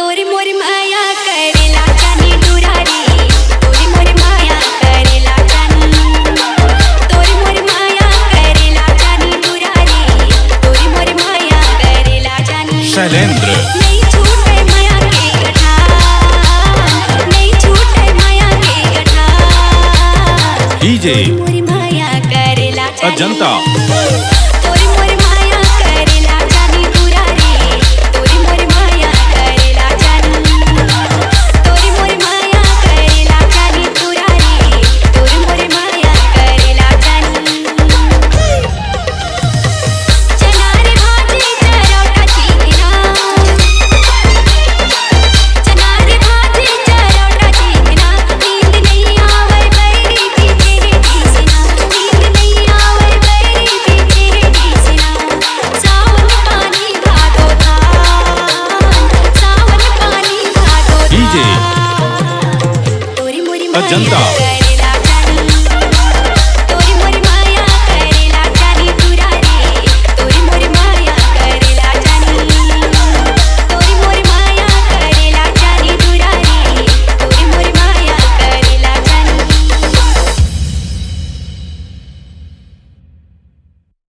तोरी मोरी माया करेला जानी दुरारी तोरी मोरी माया करेला जानी तोरी मोरी माया करेला जानी दुरारी तोरी मोरी माया करेला जानी शैलेंद्र नहीं छूटे माया के गठा नहीं छूटे माया के गठा डीजे मोरी माया करेला जानी अजंता तोरी मोरी माया करेला जानी दुरारी तोरी मोरी माया करेला जानी तोरी मोरी माया करेला जानी दुरारी तोरी मोरी माया करेला जानी चनारी भाजी चरौटा चीना चनारी भाजी चरौटा चीना नींद नहीं आवे बैरी पीछे सीना नींद नहीं आवे बैरी पीछे सीना सावन पानी भादो धान सावन पानी भादो डीजे तोरी मोरी माया अजंता